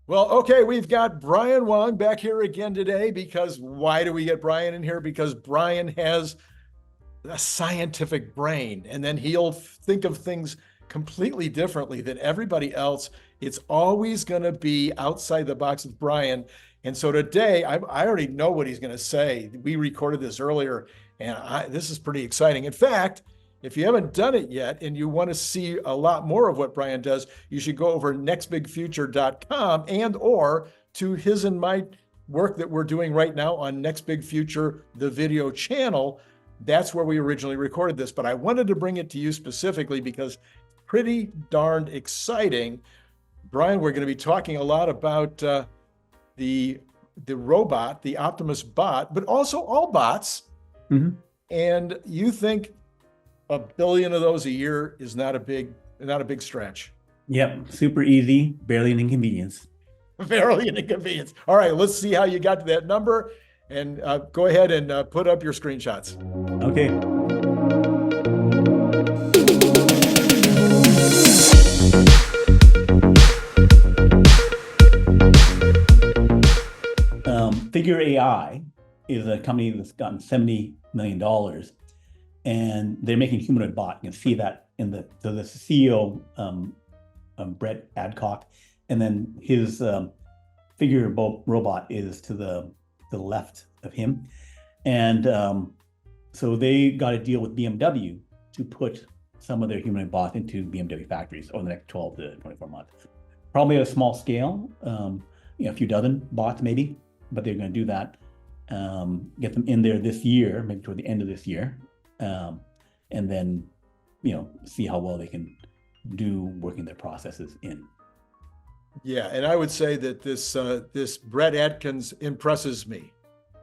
Well, okay, we've got Brian Wang back here again today because why do we get Brian in here? Because Brian has a scientific brain, and then he'll think of things completely differently than everybody else. It's always going to be outside the box with Brian. And so today, I already know what he's going to say. We recorded this earlier, and this is pretty exciting. In fact, if you haven't done it yet and you want to see a lot more of what Brian does, you should go over nextbigfuture.com and or to his and my work that we're doing right now on Next Big Future, the video channel. That's where we originally recorded this, but I wanted to bring it to you specifically because it's pretty darned exciting. Brian, we're going to be talking a lot about the robot, the Optimus bot, but also all bots. Mhm. And you think a billion of those a year is not a big stretch. Yep, super easy, barely an inconvenience. Barely an inconvenience. All right, let's see how you got to that number, and go ahead and put up your screenshots. Okay. Figure AI is a company that's gotten $70 million, and they're making humanoid bot. You can see that in the CEO, Brett Adcock, and then his figure robot is to the left of him. And so they got a deal with BMW to put some of their humanoid bots into BMW factories over the next 12 to 24 months. Probably at a small scale, a few dozen bots maybe, but they're going to do that, get them in there this year, maybe toward the end of this year, and then, see how well they can do working their processes in. Yeah, and I would say that this Brett Atkins impresses me.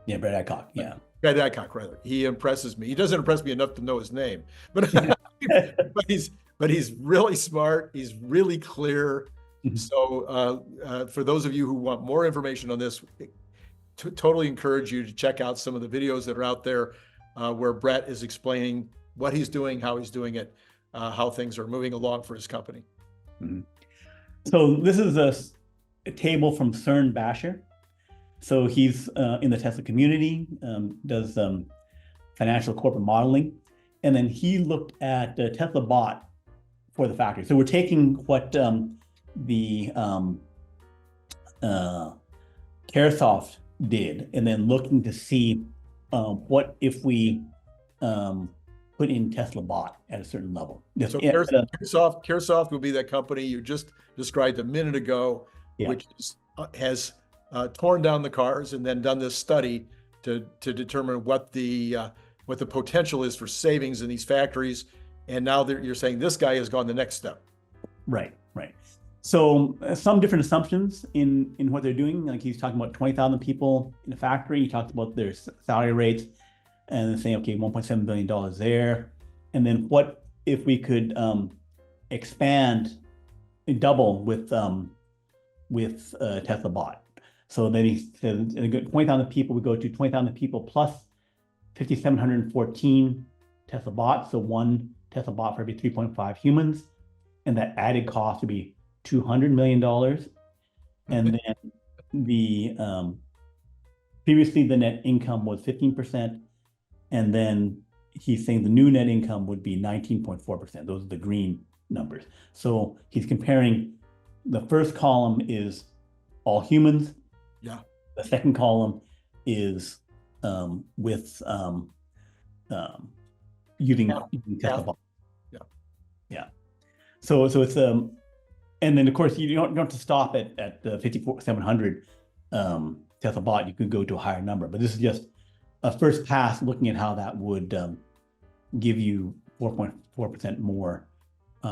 Yeah, Brett Adcock. Yeah, Brett Adcock, rather. He impresses me. He doesn't impress me enough to know his name, but but he's really smart. He's really clear. So for those of you who want more information on this, totally encourage you to check out some of the videos that are out there where Brett is explaining what he's doing, how he's doing it, how things are moving along for his company. Mm-hmm. So this is a table from CERN Basher. So he's in the Tesla community, does financial corporate modeling, and then he looked at the Tesla bot for the factory. So we're taking what the Caresoft did, and then looking to see what if we put in Tesla bot at a certain level. So Caresoft will be that company you just described a minute ago, which has torn down the cars and then done this study to determine what the potential is for savings in these factories. And now you're saying this guy has gone the next step. Right. So some different assumptions in what they're doing. Like he's talking about 20,000 people in the factory. He talked about their salary rates and then saying, okay, $1.7 billion there. And then what if we could expand and double with Tesla bot? So then he said 20,000 people, we go to 20,000 people plus 5,714 Tesla bots. So one Tesla bot for every 3.5 humans. And that added cost would be $200 million. And then the previously the net income was 15%. And then he's saying the new net income would be 19.4%. Those are the green numbers. So he's comparing, the first column is all humans. Yeah. The second column is with using Tesla bot. Yeah. So it's and then of course you don't have to stop at the 5,700 Tesla bot. You could go to a higher number, but this is just a first pass looking at how that would give you 4.4% more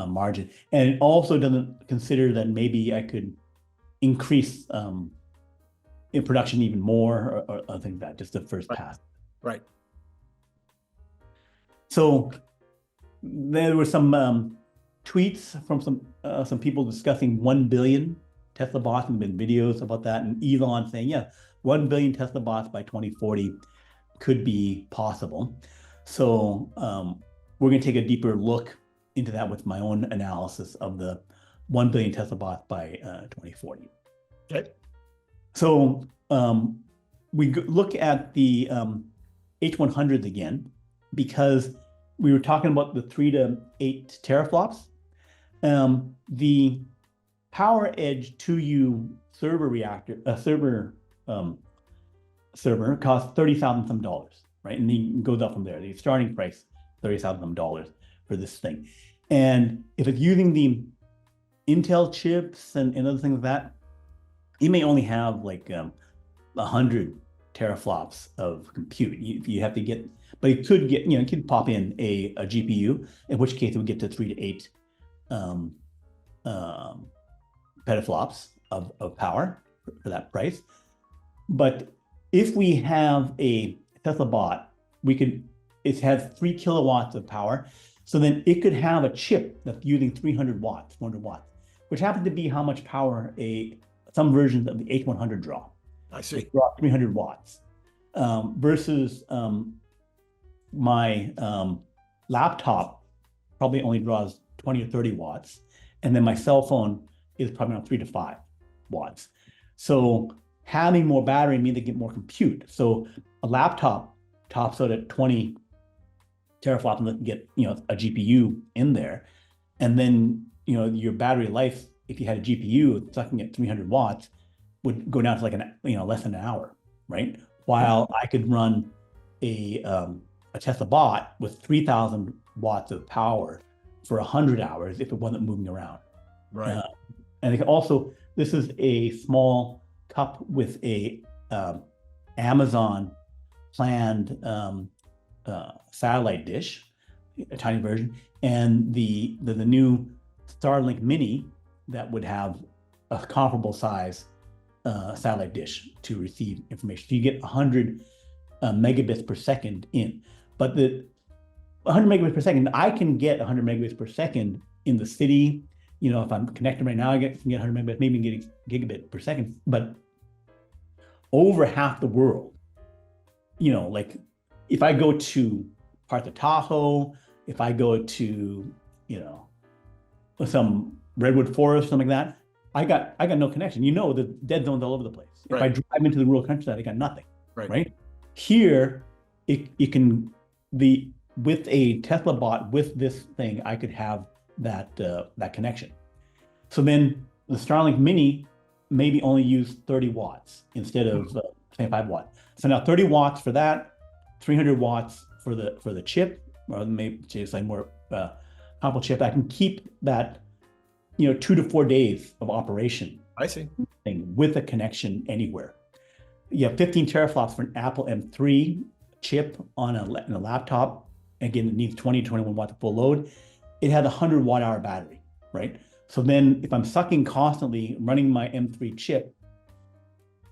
margin. And it also doesn't consider that maybe I could increase in production even more or things like that, just the first pass. Right. So there were some tweets from some people discussing 1 billion Tesla bots, and been videos about that, and Elon saying, yeah, 1 billion Tesla bots by 2040 could be possible. So we're going to take a deeper look into that with my own analysis of the 1 billion Tesla bots by 2040. Okay. So we look at the H100s again, because we were talking about the 3 to 8 teraflops. The PowerEdge 2U server reactor, server costs $30,000 some dollars, right? And it goes up from there. The starting price, $30,000 some dollars for this thing. And if it's using the Intel chips and other things like that, you may only have like 100 teraflops of compute. You have to get, but it could get, you could pop in a GPU, in which case it would get to 3 to 8 petaflops of power for that price. But if we have a Tesla bot, it has 3 kilowatts of power. So then it could have a chip that's using 300 watts, 400 watts, which happens to be how much power some versions of the H100 draw. I see. Draw 300 watts versus my laptop probably only draws 20 or 30 watts. And then my cell phone is probably around 3 to 5 watts. So having more battery means they get more compute. So a laptop tops out at 20 teraflops and let get a GPU in there. And then your battery life, if you had a GPU sucking at 300 watts, would go down to like less than an hour, right? While I could run a Tesla bot with 3,000 watts of power for 100 hours if it wasn't moving around. Right. And it can also, this is a small cup with a Amazon planned satellite dish, a tiny version, and the new Starlink Mini that would have a comparable size satellite dish to receive information. So you get 100 megabits per second in. But the 100 megabits per second, I can get 100 megabits per second in the city. If I'm connected right now, I can get 100 megabits, maybe get gigabit per second. But over half the world, like if I go to parts of Tahoe, if I go to, some redwood forest, something like that, I got no connection. The dead zones all over the place. Right. If I drive into the rural countryside, I got nothing. Right? Here, it can be with a Tesla bot with this thing, I could have that connection. So then the Starlink Mini maybe only use 30 watts instead of 25 watts. So now 30 watts for that, 300 watts for the chip, or maybe just like more powerful chip. I can keep that 2 to 4 days of operation. I see. Thing with a connection anywhere. You have 15 teraflops for an Apple M3 chip in a laptop. Again, it needs 20 to 21 watts of full load. It has a 100 watt hour battery, right? So then if I'm sucking constantly, running my M3 chip,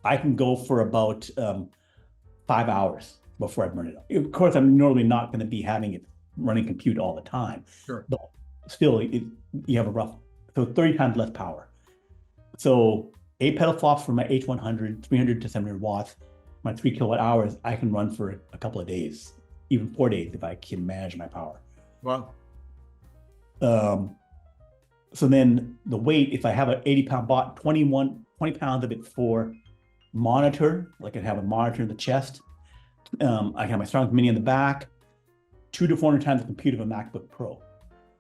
I can go for about 5 hours before I burn it up. Of course, I'm normally not going to be having it running compute all the time. Sure. But still, you have so 30 times less power. So 8 petaflops for my H100, 300 to 700 watts, my 3 kilowatt hours, I can run for a couple of days, even 4 days if I can manage my power. Wow. So then the weight, if I have an 80-pound bot, 20 pounds of it for monitor, like I have a monitor in the chest. I have my Starlink Mini in the back, 200 to 400 times the compute of a MacBook Pro.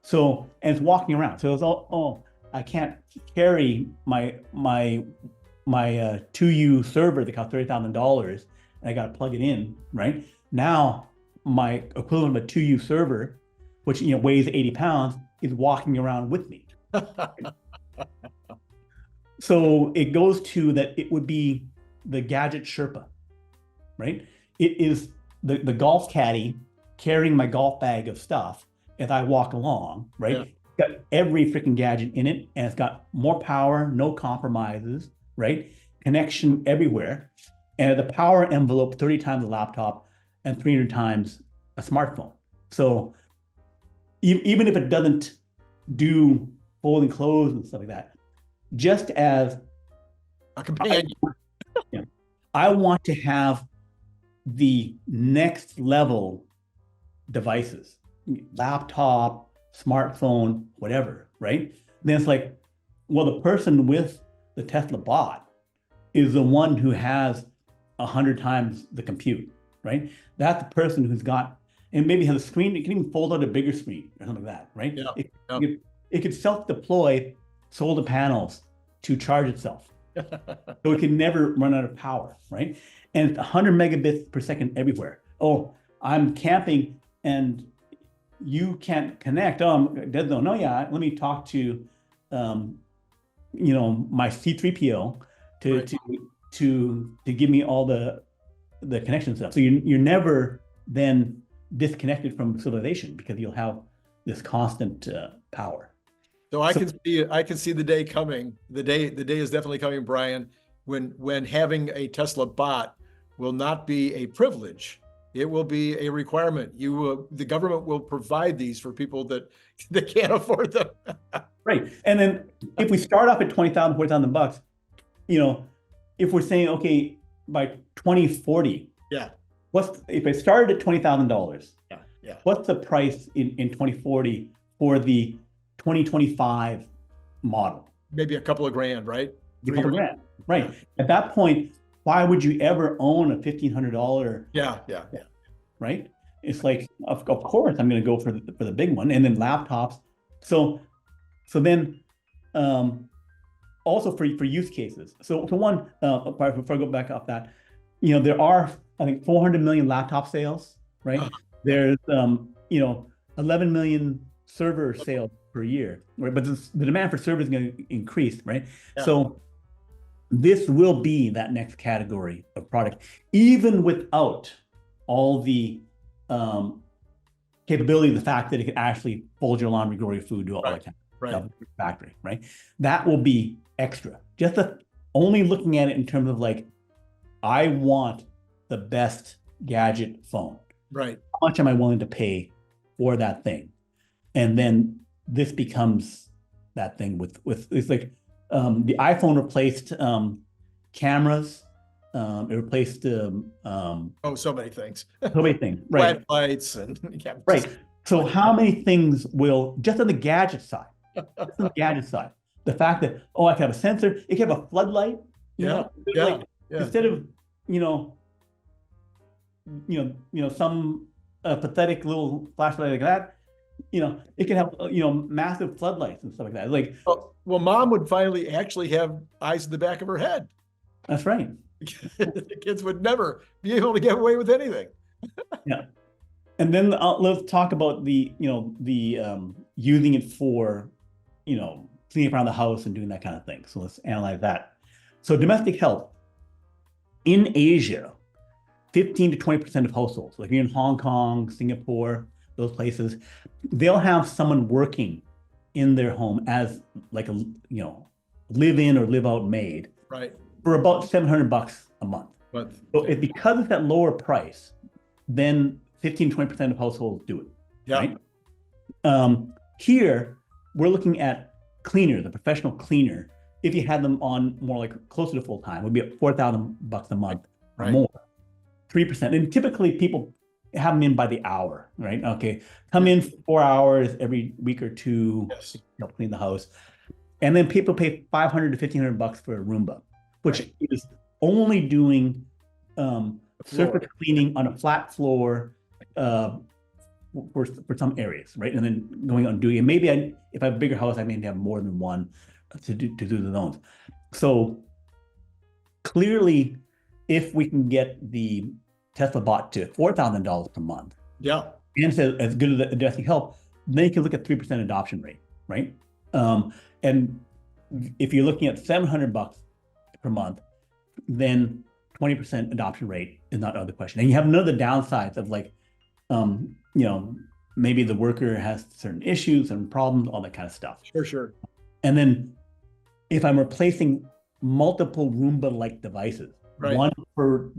So, and it's walking around. So it's all, I can't carry my 2U server that costs $30,000 and I got to plug it in, right? Now, my equivalent of a 2U server, which weighs 80 pounds, is walking around with me. So it goes to that it would be the gadget Sherpa, right? It is the golf caddy carrying my golf bag of stuff as I walk along, right? Yeah. It's got every freaking gadget in it, and it's got more power, no compromises, right? Connection everywhere. And the power envelope 30 times a laptop and 300 times a smartphone. So even if it doesn't do folding clothes and stuff like that, just as a companion, I want to have the next level devices, laptop, smartphone, whatever, right? Then it's like, well, the person with the Tesla bot is the one who has 100 times the compute, right? That's the person who's got, and maybe has a screen, it can even fold out a bigger screen or something like that, right? Yeah. It could self-deploy solar panels to charge itself. So it can never run out of power, right? And it's 100 megabits per second everywhere. Oh, I'm camping and you can't connect. Oh, I'm dead zone. No, yeah, let me talk to, my C3PO to give me all the connection stuff. So you're never then disconnected from civilization because you'll have this constant power. So I can see the day coming. The day is definitely coming, Brian, when having a Tesla bot will not be a privilege. It will be a requirement. The government will provide these for people that can't afford them. Right. And then if we start off at 20,000, 40,000 bucks, if we're saying, okay, by 2040, yeah, if I started at $20,000, yeah, what's the price in 2040 for the 2025 model? Maybe a couple of grand, right? A couple of grand, right? At that point, why would you ever own a $1,500? Yeah. Right? It's like, of course, I'm going to go for the big one, and then laptops. So then, also for use cases. So one, before I go back off that, there are, I think, 400 million laptop sales, right? There's 11 million server sales per year, right? But the demand for servers is going to increase, right? Yeah. So this will be that next category of product, even without all the capability of the fact that it can actually fold your laundry, grow your food, do all that kind of stuff in the factory, right? That will be extra. Just only looking at it in terms of like, I want the best gadget phone. Right. How much am I willing to pay for that thing? And then this becomes that thing with it's like the iPhone replaced cameras. It replaced so many things. So many things, right? Flat lights and right. So how many things will just on the gadget side? Just on the gadget side, the fact that I can have a sensor, it can have a floodlight. Instead of some pathetic little flashlight like that, it can have massive floodlights and stuff like that. Like, well, mom would finally actually have eyes in the back of her head. That's right. The kids would never be able to get away with anything. Yeah. And then let's talk about the using it for, cleaning around the house and doing that kind of thing. So let's analyze that. So domestic health in Asia, 15 to 20% of households, like in Hong Kong, Singapore, those places, they'll have someone working in their home as like a, live in or live out maid. Right. For about $700 a month. So because it's that lower price, then 15, 20% of households do it. Yeah. Right? Here, we're looking at cleaner, the professional cleaner. If you had them on more like closer to full time, would be at $4,000 a month or more, 3%. And typically people have them in by the hour, right? Okay, come in for 4 hours every week or two, help clean the house. And then people pay $500 to $1,500 for a Roomba, which is only doing surface cleaning on a flat floor for some areas, right? And then going on doing it. Maybe if I have a bigger house, I may have more than one to do the zones. So clearly, if we can get the Tesla bot to $4,000 per month, and it's as good as addressing help, then you can look at 3% adoption rate, right? And if you're looking at $700 per month, then 20% adoption rate is not out of the question. And you have none of the downsides of like, maybe the worker has certain issues and problems, all that kind of stuff. Sure. And then if I'm replacing multiple Roomba-like devices, one for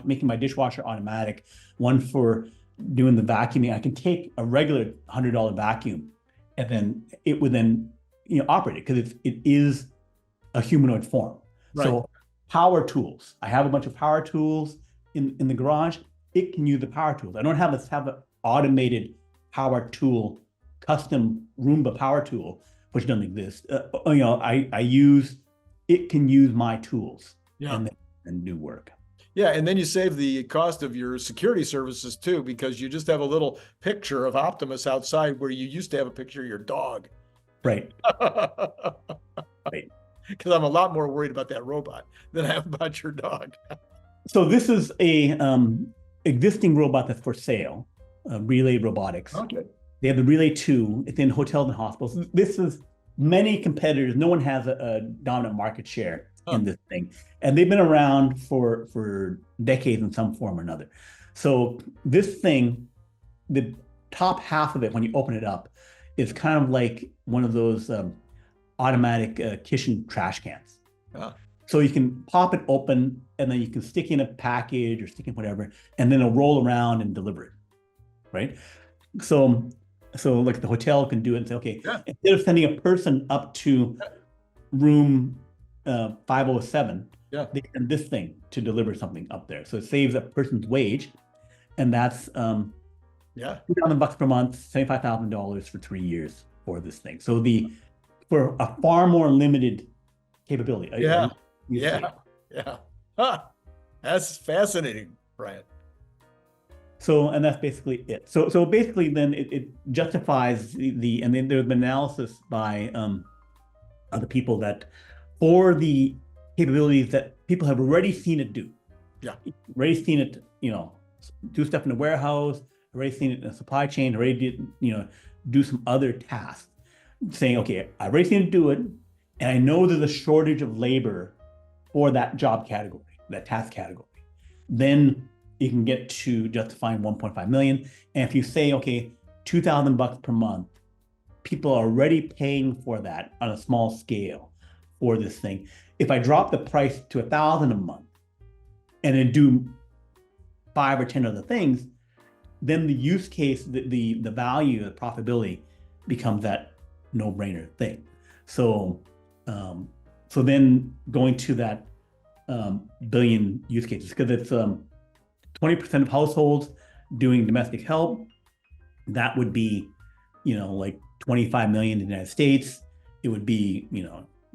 making my dishwasher automatic, one for doing the vacuuming, I can take a regular $100 vacuum and then it would then operate it because it is a humanoid form. Right. So power tools. I have a bunch of power tools in the garage. It can use the power tools. I don't have an automated power tool, custom Roomba power tool, which doesn't exist. It can use my tools. Yeah. and do work. Yeah, and then you save the cost of your security services too, because you just have a little picture of Optimus outside where you used to have a picture of your dog. Right. Right. Because I'm a lot more worried about that robot than I am about your dog. So this is a existing robot that's for sale, Relay Robotics. Okay. They have the Relay 2. It's in hotels and hospitals. This is many competitors. No one has a dominant market share in this thing. And they've been around for decades in some form or another. So this thing, the top half of it, when you open it up, is kind of like one of those automatic kitchen trash cans. So you can pop it open and then you can stick in a package or stick in whatever, and then it'll roll around and deliver it, right? So like the hotel can do it and say, okay, instead of sending a person up to room 507, they send this thing to deliver something up there. So it saves a person's wage, and that's $2,000 per month, $75,000 for 3 years for this thing. So for a far more limited capability. That's fascinating, Brian. So, and that's basically it. So basically then it justifies and then there's been analysis by other people that for the capabilities that people have already seen it do. Already seen it, do stuff in the warehouse, already seen it in the supply chain, already did, do some other tasks. Saying, okay, I've already seen it do it, and I know there's a shortage of labor for that job category, that task category. Then you can get to justifying 1.5 million. And if you say, okay, $2,000 per month, people are already paying for that on a small scale for this thing. If I drop the price to $1,000 a month and then do 5 or 10 other things, then the use case, the value, the profitability becomes that no-brainer thing. So then going to that billion use cases, because it's 20% of households doing domestic help, that would be, like 25 million in the United States. It would be,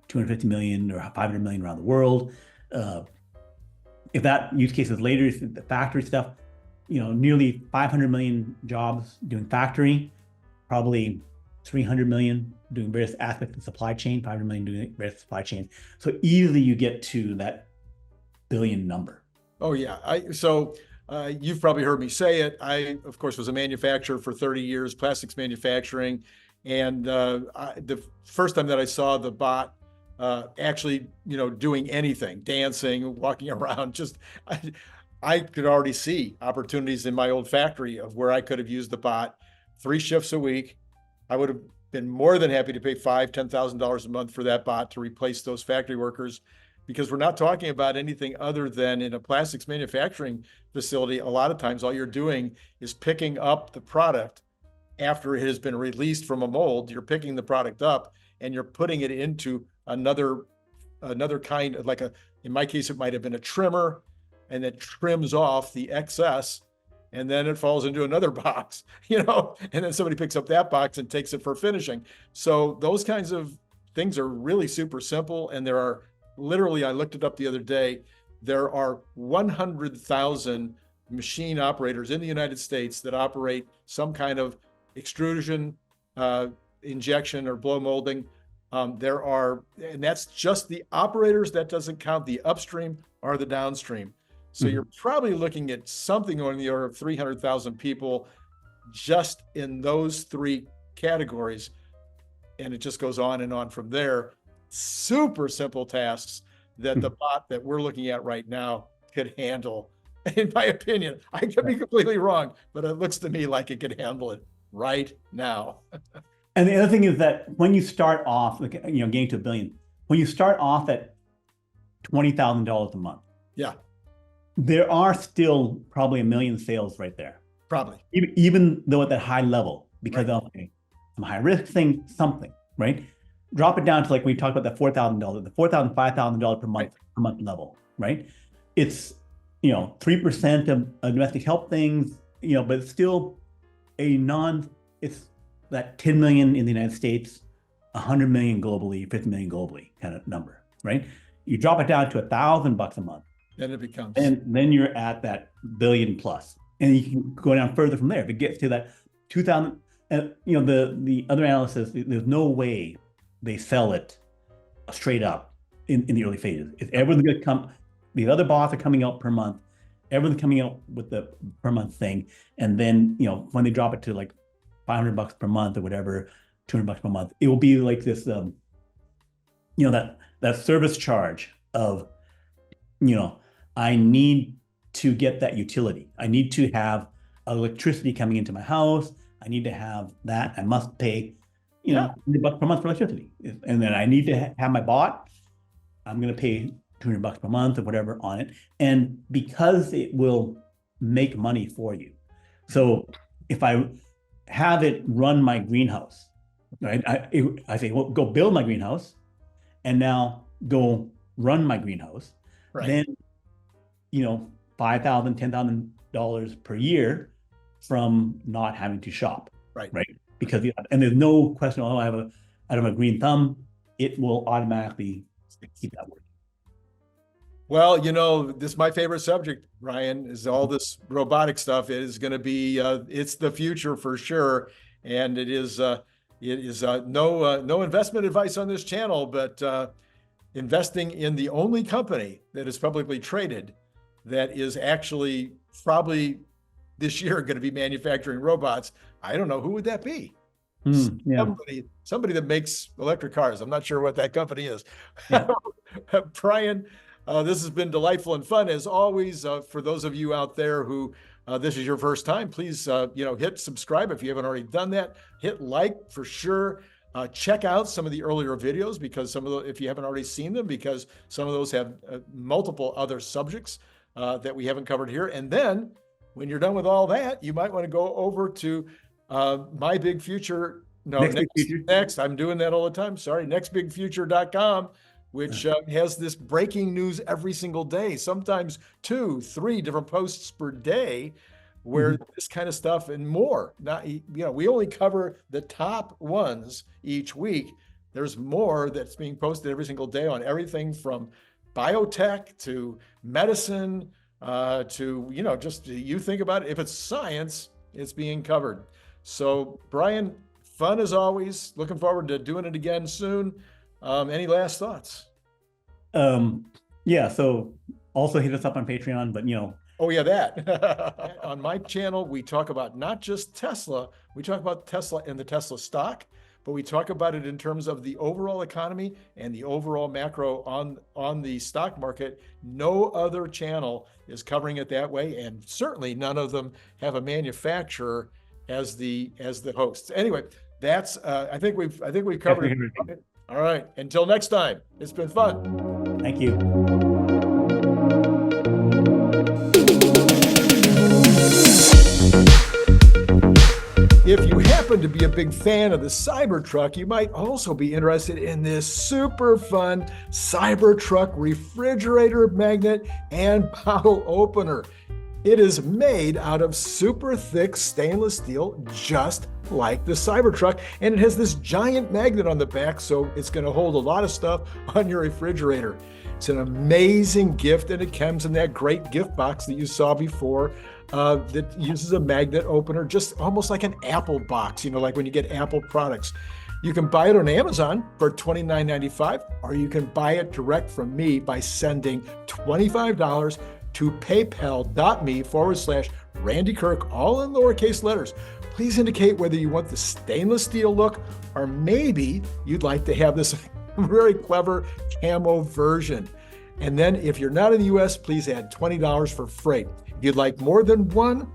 250 million or 500 million around the world. If that use case is later, the factory stuff, nearly 500 million jobs doing factory, probably 300 million doing various aspects of supply chain, 500 million doing various supply chain. So easily you get to that billion number. Oh yeah. You've probably heard me say it. I, of course, was a manufacturer for 30 years, plastics manufacturing. And the first time that I saw the bot actually, doing anything, dancing, walking around, I could already see opportunities in my old factory of where I could have used the bot 3 shifts a week. I would have been more than happy to pay $5,000, $10,000 a month for that bot to replace those factory workers, because we're not talking about anything other than in a plastics manufacturing facility. A lot of times all you're doing is picking up the product after it has been released from a mold. You're picking the product up and you're putting it into another kind of in my case, it might have been a trimmer, and it trims off the excess. And then it falls into another box, and then somebody picks up that box and takes it for finishing. So those kinds of things are really super simple. And there are literally, I looked it up the other day, there are 100,000 machine operators in the United States that operate some kind of extrusion, injection, or blow molding. And that's just the operators. That doesn't count the upstream or the downstream. So you're probably looking at something on the order of 300,000 people just in those 3 categories. And it just goes on and on from there. Super simple tasks that the bot that we're looking at right now could handle, in my opinion. I could be completely wrong, but it looks to me like it could handle it right now. And the other thing is that when you start off, getting to $1 billion, when you start off at $20,000 a month, there are still probably 1 million sales right there. Probably. Even though at that high level, because of some high risk thing, something, right? Drop it down to, like we talked about, that $4,000, the $4,000, $5,000 per month level, right? It's, 3% of domestic help things, but it's still it's that 10 million in the United States, 100 million globally, 50 million globally kind of number, right? You drop it down to $1,000 a month, Then it becomes. and then you're at that billion plus, and you can go down further from there. If it gets to that 2,000, and the other analyst says there's no way they sell it straight up in the early phases. If everyone's going to come, the other bots are coming out per month. Everyone's coming out with the per month thing, and then when they drop it to like $500 per month or whatever, $200 per month, it will be like this, that service charge of, I need to get that utility. I need to have electricity coming into my house. I need to have that. I must pay, $100 per month for electricity, and then I need to have my bot. I'm going to pay $200 per month or whatever on it, and because it will make money for you. So if I have it run my greenhouse, right? I say, well, go build my greenhouse, and now go run my greenhouse. Right. Then, $5,000, $10,000 per year from not having to shop. Right. Because and there's no question. I don't have a green thumb. It will automatically keep that working. Well, this is my favorite subject, Brian, is all this robotic stuff. It is going to be, it's the future for sure. And it is no investment advice on this channel, but investing in the only company that is publicly traded that is actually probably this year going to be manufacturing robots. I don't know, who would that be? Somebody that makes electric cars. I'm not sure what that company is. Yeah. Brian, this has been delightful and fun as always. For those of you out there who this is your first time, please hit subscribe if you haven't already done that. Hit like for sure. Check out some of the earlier videos, because if you haven't already seen them, because some of those have multiple other subjects that we haven't covered here. And then when you're done with all that, you might want to go over to My Big Future. No, next. I'm doing that all the time. Sorry, nextbigfuture.com, which has this breaking news every single day, sometimes 2, 3 different posts per day, where this kind of stuff and more. Now, we only cover the top ones each week. There's more that's being posted every single day on everything from biotech to medicine to, just you think about it. If it's science, it's being covered. So, Brian, fun as always. Looking forward to doing it again soon. Any last thoughts? Yeah. So also hit us up on Patreon, but Oh yeah, that. On my channel, we talk about not just Tesla, we talk about Tesla and the Tesla stock, but we talk about it in terms of the overall economy and the overall macro on the stock market. No other channel is covering it that way, and certainly none of them have a manufacturer as the hosts. Anyway, that's I think we've covered it. All right, until next time, it's been fun. Thank you. If you happen to be a big fan of the Cybertruck, you might also be interested in this super fun Cybertruck refrigerator magnet and bottle opener. It is made out of super thick stainless steel, just like the Cybertruck, and it has this giant magnet on the back, so it's going to hold a lot of stuff on your refrigerator. It's an amazing gift, and it comes in that great gift box that you saw before that uses a magnet opener, just almost like an Apple box, like when you get Apple products. You can buy it on Amazon for $29.95, or you can buy it direct from me by sending $25 to paypal.me/Randy Kirk, all in lowercase letters. Please indicate whether you want the stainless steel look, or maybe you'd like to have this very clever camo version. And then if you're not in the US, please add $20 for freight. If you'd like more than one,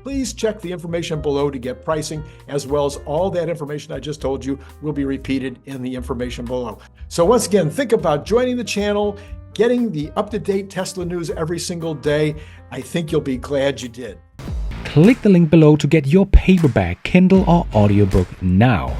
please check the information below to get pricing, as well as all that information I just told you will be repeated in the information below. So once again, think about joining the channel, getting the up-to-date Tesla news every single day. I think you'll be glad you did. Click the link below to get your paperback, Kindle, or audiobook now.